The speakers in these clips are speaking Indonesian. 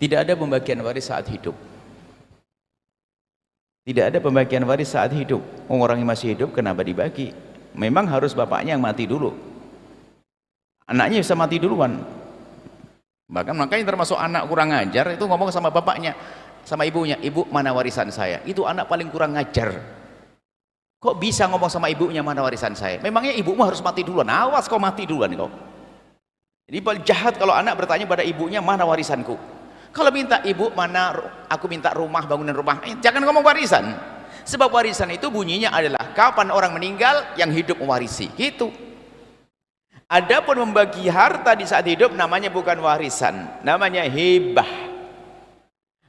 Tidak ada pembagian waris saat hidup. Tidak ada pembagian waris saat hidup. Orang yang masih hidup kenapa dibagi? Memang harus bapaknya yang mati dulu. Anaknya bisa mati duluan. Bahkan makanya termasuk anak kurang ajar itu ngomong sama bapaknya, sama ibunya, "Ibu, mana warisan saya?" Itu anak paling kurang ajar. Kok bisa ngomong sama ibunya, "Mana warisan saya?" Memangnya ibumu harus mati duluan. Awas kau mati duluan kau. Jadi paling jahat kalau anak bertanya pada ibunya, "Mana warisanku?" Kalau minta, "Ibu, mana aku minta rumah, bangunan rumah." Jangan ngomong warisan. Sebab warisan itu bunyinya adalah kapan orang meninggal yang hidup mewarisi. Gitu. Adapun membagi harta di saat hidup namanya bukan warisan, namanya hibah.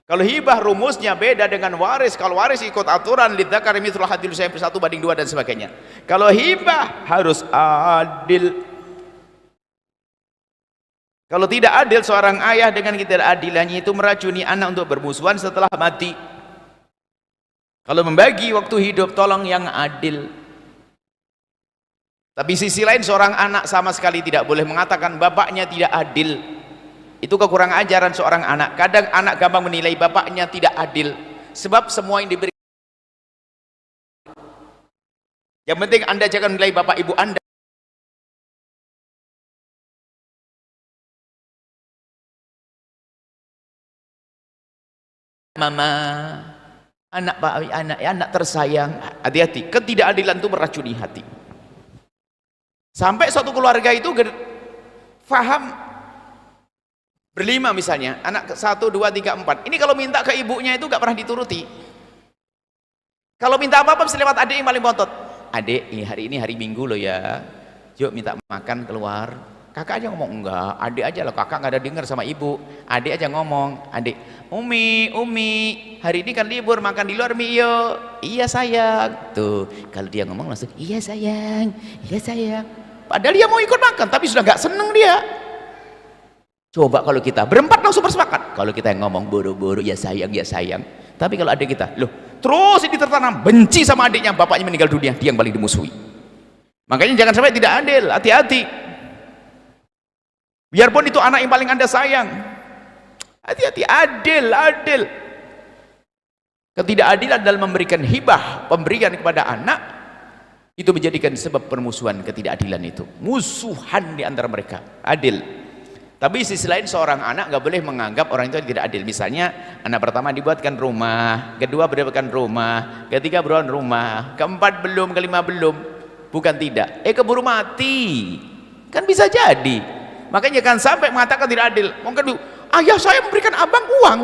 Kalau hibah rumusnya beda dengan waris. Kalau waris ikut aturan lidzakari mithlu hadzil unsayyain 1/2 dan sebagainya. Kalau hibah harus adil. Kalau tidak adil, seorang ayah dengan ketidakadilannya itu meracuni anak untuk bermusuhan setelah mati. Kalau membagi waktu hidup, tolong yang adil. Tapi sisi lain, seorang anak sama sekali tidak boleh mengatakan bapaknya tidak adil. Itu kekurangan ajaran seorang anak. Kadang anak gampang menilai bapaknya tidak adil, sebab semua yang diberi. Yang penting Anda jangan menilai bapak ibu Anda. Mama, anak tersayang, hati-hati. Ketidakadilan itu meracuni hati. Sampai suatu keluarga itu faham, berlima misalnya, anak 1, 2, 3, 4. Ini kalau minta ke ibunya itu gak pernah dituruti. Kalau minta apa-apa mesti lewat adik yang paling bontot. "Adik, hari ini hari Minggu loh ya, yuk minta makan keluar." Kakak aja ngomong, "Enggak, adik aja loh, kakak nggak ada dengar sama ibu." Adik aja ngomong, "Adik, Umi, hari ini kan libur, makan di luar Mi yuk." "Iya sayang." Tuh, kalau dia ngomong langsung, "Iya sayang, iya sayang." Padahal dia mau ikut makan, tapi sudah nggak seneng dia. Coba kalau kita berempat langsung bersepakat. Kalau kita yang ngomong buru-buru, "Ya sayang, ya sayang." Tapi kalau adik kita, loh, terus ini tertanam benci sama adiknya, bapaknya meninggal dunia, dia yang paling dimusuhi. Makanya jangan sampai tidak adil, hati-hati. Biarpun itu anak yang paling Anda sayang, hati-hati, adil. Ketidakadilan dalam memberikan hibah, pemberian kepada anak, itu menjadikan sebab permusuhan. Ketidakadilan itu musuhan di antara mereka. Adil. Tapi sisi lain, seorang anak nggak boleh menganggap orang itu tidak adil. Misalnya anak pertama dibuatkan rumah, kedua berdapatkan rumah, ketiga berdapatkan rumah, keempat belum, kelima belum. Bukan tidak, keburu mati, kan bisa jadi. Makanya jangan sampai mengatakan tidak adil. Mungkin ayah saya memberikan abang uang,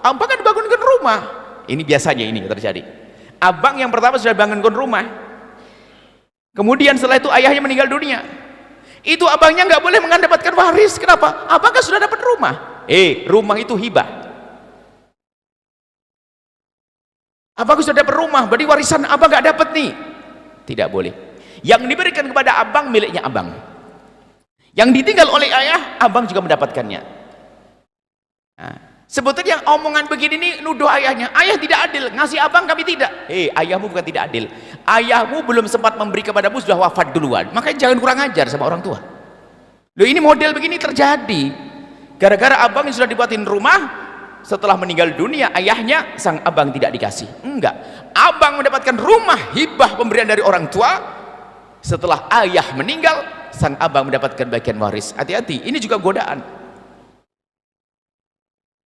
abang kan dibangunkan rumah. Ini biasanya ini terjadi. Abang yang pertama sudah bangunkan rumah, kemudian setelah itu ayahnya meninggal dunia. Itu abangnya nggak boleh mendapatkan waris. Kenapa? Abang kan sudah dapat rumah. Rumah itu hibah. Abang sudah dapat rumah, berarti warisan abang nggak dapat nih. Tidak boleh. Yang diberikan kepada abang miliknya abang. Yang ditinggal oleh ayah, abang juga mendapatkannya. Nah, sebetulnya omongan begini nih nuduh ayahnya, "Ayah tidak adil, ngasih abang kami tidak." Ayahmu bukan tidak adil. Ayahmu belum sempat memberi kepadamu, sudah wafat duluan. Makanya jangan kurang ajar sama orang tua. Loh, ini model begini terjadi gara-gara abang yang sudah dibuatin rumah, setelah meninggal dunia ayahnya, sang abang tidak dikasih. Enggak, abang mendapatkan rumah hibah pemberian dari orang tua. Setelah ayah meninggal, sang abang mendapatkan bagian waris. Hati-hati, ini juga godaan.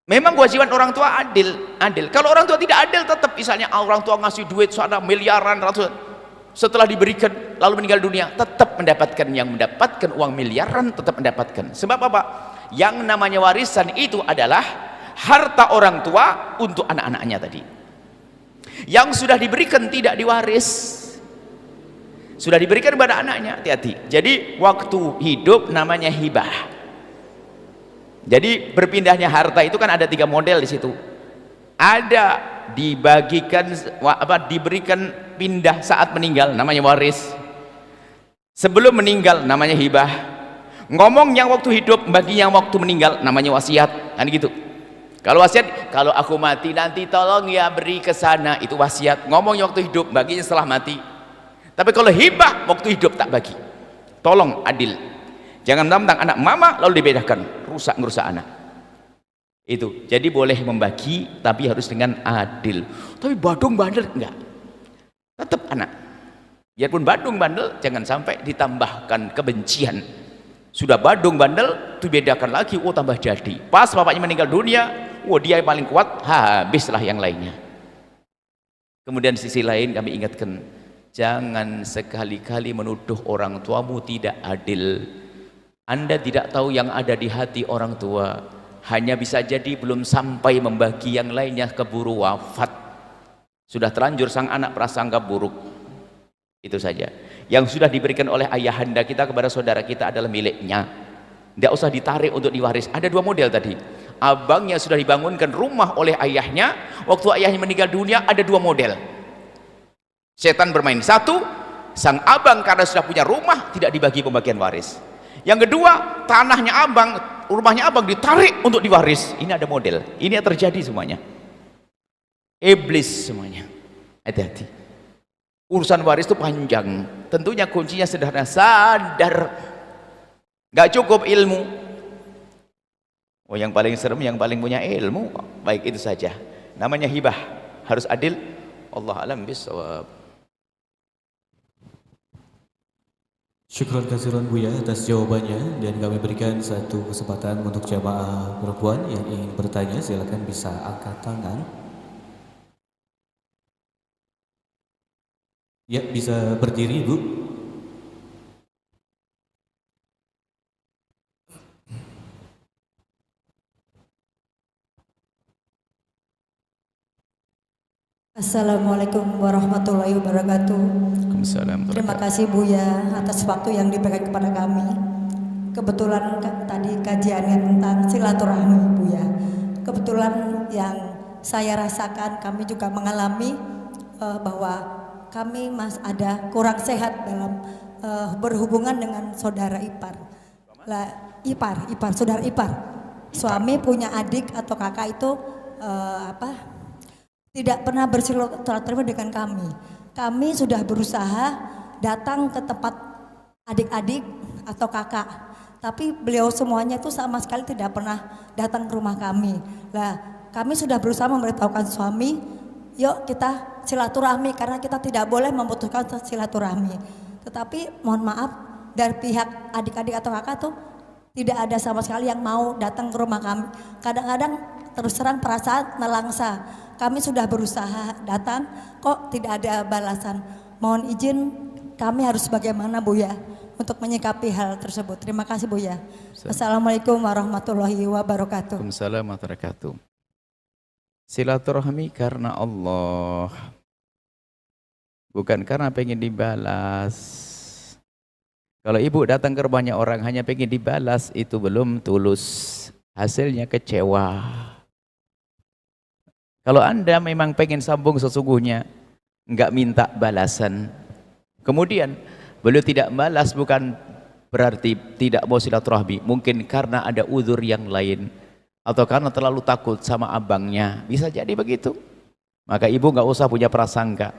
Memang kewajiban orang tua adil. Kalau orang tua tidak adil, tetap misalnya orang tua ngasih duit sana miliaran, ratusan, setelah diberikan lalu meninggal dunia, tetap mendapatkan, yang mendapatkan uang miliaran tetap mendapatkan. Sebab apa? Yang namanya warisan itu adalah harta orang tua untuk anak-anaknya tadi. Yang sudah diberikan tidak diwaris, sudah diberikan kepada anaknya. Hati-hati. Jadi waktu hidup namanya hibah. Jadi berpindahnya harta itu kan ada 3 model di situ. Ada dibagikan, diberikan pindah saat meninggal, namanya waris. Sebelum meninggal namanya hibah. Ngomong yang waktu hidup, bagi yang waktu meninggal namanya wasiat. Kan gitu. Kalau wasiat, "Kalau aku mati nanti tolong ya beri ke sana," itu wasiat. Ngomong yang waktu hidup, baginya setelah mati. Tapi kalau hibah waktu hidup tak bagi. Tolong adil. Jangan mentang-mentang anak mama lalu dibedakan, ngerusak anak. Itu. Jadi boleh membagi tapi harus dengan adil. Tapi badung bandel enggak. Tetap anak. Biarpun badung bandel jangan sampai ditambahkan kebencian. Sudah badung bandel itu bedakan lagi, oh tambah jadi. Pas bapaknya meninggal dunia, oh dia yang paling kuat, habislah yang lainnya. Kemudian sisi lain kami ingatkan, jangan sekali-kali menuduh orang tuamu tidak adil. Anda tidak tahu yang ada di hati orang tua. Hanya bisa jadi belum sampai membagi yang lainnya keburu wafat. Sudah terlanjur sang anak prasangka buruk. Itu saja. Yang sudah diberikan oleh ayahanda kita kepada saudara kita adalah miliknya. Tidak usah ditarik untuk diwaris. Ada dua model tadi. Abangnya sudah dibangunkan rumah oleh ayahnya. Waktu ayahnya meninggal dunia ada dua model. Setan bermain. Satu, sang abang karena sudah punya rumah tidak dibagi pembagian waris. Yang kedua, tanahnya abang, rumahnya abang ditarik untuk diwaris. Ini ada model. Ini yang terjadi semuanya. Iblis semuanya. Hati-hati. Urusan waris itu panjang. Tentunya kuncinya sederhana. Sadar. Gak cukup ilmu. Oh, yang paling serem yang paling punya ilmu. Baik, itu saja. Namanya hibah. Harus adil. Allah alam bisawab. Syukran kasiran Buya atas jawabannya, dan kami berikan satu kesempatan untuk jamaah perempuan yang ingin bertanya, silakan bisa angkat tangan. Ya, bisa berdiri Ibu. Assalamualaikum warahmatullahi wabarakatuh. Waalaikumsalam. Terima kasih Buya atas waktu yang diberikan kepada kami. Kebetulan tadi kajiannya tentang silaturahmi Buya. Kebetulan yang saya rasakan, kami juga mengalami bahwa kami ada kurang sehat dalam berhubungan dengan saudara ipar. Saudara ipar. Suami punya adik atau kakak itu tidak pernah bersilaturahmi dengan kami. Kami sudah berusaha datang ke tempat adik-adik atau kakak, tapi beliau semuanya itu sama sekali tidak pernah datang ke rumah kami. Nah, kami sudah berusaha memberitahukan suami, yuk kita silaturahmi karena kita tidak boleh memutuskan silaturahmi. Tetapi mohon maaf, dari pihak adik-adik atau kakak tuh tidak ada sama sekali yang mau datang ke rumah kami. Kadang-kadang terus terang perasaan nelangsa. Kami sudah berusaha datang, kok tidak ada balasan. Mohon izin, kami harus bagaimana Buya untuk menyikapi hal tersebut. Terima kasih Buya. Assalamualaikum warahmatullahi wabarakatuh. Waalaikumsalam warahmatullahi wabarakatuh. Silaturahmi karena Allah, bukan karena pengen dibalas. Kalau ibu datang ke rumahnya orang hanya pengen dibalas, itu belum tulus, hasilnya kecewa. Kalau Anda memang pengen sambung sesungguhnya, enggak minta balasan. Kemudian beliau tidak balas bukan berarti tidak mau silaturahmi. Mungkin karena ada uzur yang lain, atau karena terlalu takut sama abangnya. Bisa jadi begitu. Maka ibu enggak usah punya prasangka.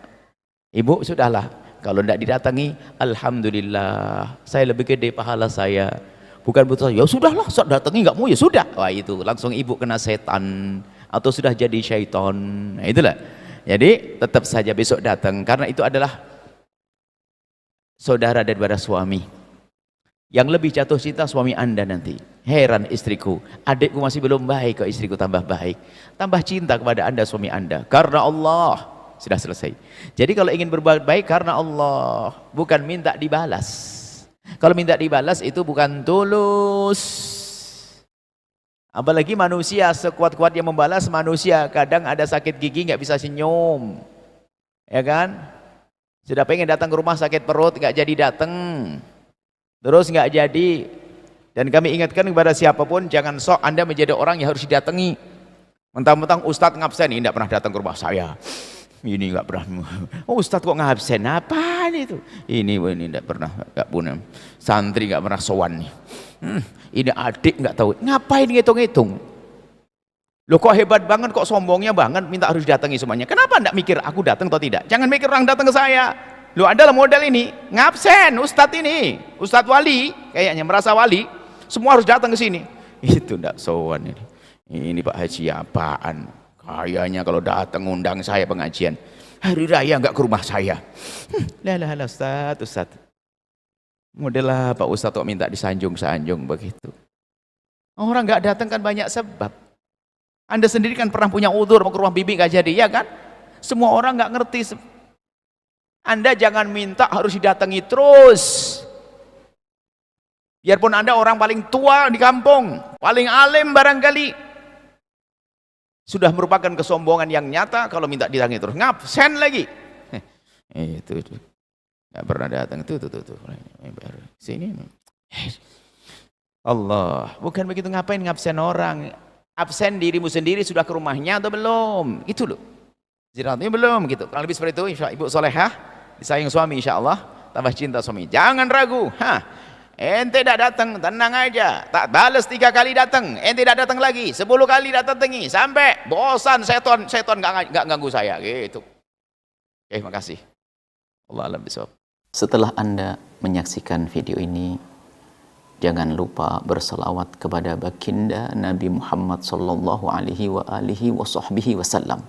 Ibu sudahlah, kalau tidak didatangi, alhamdulillah, saya lebih gede pahala saya. Bukan betul, ya sudahlah, datangi enggak mau ya sudah. Wah itu langsung ibu kena setan. Atau sudah jadi syaitan. Nah, itulah. Jadi tetap saja besok datang, karena itu adalah saudara daripada suami. Yang lebih jatuh cinta suami Anda nanti. Heran istriku, adikku masih belum baik, kok istriku tambah baik. Tambah cinta kepada Anda suami Anda. Karena Allah. Sudah selesai. Jadi kalau ingin berbuat baik karena Allah, bukan minta dibalas. Kalau minta dibalas itu bukan tulus. Apalagi manusia, sekuat-kuatnya membalas manusia, kadang ada sakit gigi nggak bisa senyum, ya kan? Sudah pengen datang ke rumah sakit perut nggak jadi datang, terus nggak jadi. Dan kami ingatkan kepada siapapun, jangan sok Anda menjadi orang yang harus didatangi. Mentang-mentang Ustadz ngabsen, ini nggak pernah datang ke rumah saya. Ini nggak pernah. Oh Ustadz kok ngabsen? Apaan itu? Ini nggak pernah, nggak punya. Santri nggak pernah sowan nih. Ini adik nggak tahu ngapain ngitung-ngitung. Loh kok hebat banget, kok sombongnya banget minta harus datangi semuanya. Kenapa enggak mikir aku datang atau tidak? Jangan mikir orang datang ke saya. Loh adalah model ini ngabsen Ustadz ini, Ustadz wali kayaknya merasa wali, semua harus datang ke sini. Itu enggak sowan ini. Ini Pak Haji apaan? Kayaknya kalau datang undang saya pengajian, hari raya nggak ke rumah saya. Lah Ustaz. Model apa Ustaz kok minta disanjung-sanjung begitu? Orang nggak datang kan banyak sebab. Anda sendiri kan pernah punya udzur mau ke rumah bibi nggak jadi, ya kan? Semua orang nggak ngerti. Anda jangan minta harus didatangi terus. Biarpun Anda orang paling tua di kampung, paling alim barangkali, sudah merupakan kesombongan yang nyata kalau minta didatangi terus. Ngabsen lagi. Itu. Nggak pernah datang. Tuh. Sini. Allah, bukan begitu, ngapain ngabsen orang? Absen dirimu sendiri, sudah ke rumahnya atau belum? Itu loh. Ziyaratnya belum gitu. Kalau lebih seperti itu, insya Ibu solehah, disayang suami insya Allah, tambah cinta suami. Jangan ragu. Ente tidak datang, tenang aja. Tak balas 3 kali datang, ente tidak datang lagi. 10 kali datangi, sampai bosan seton nggak ganggu saya gitu. Oke, makasih. Allah alam bisawab. Setelah Anda menyaksikan video ini, jangan lupa berselawat kepada baginda Nabi Muhammad sallallahu alaihi wa alihi wa sahbihi wasallam.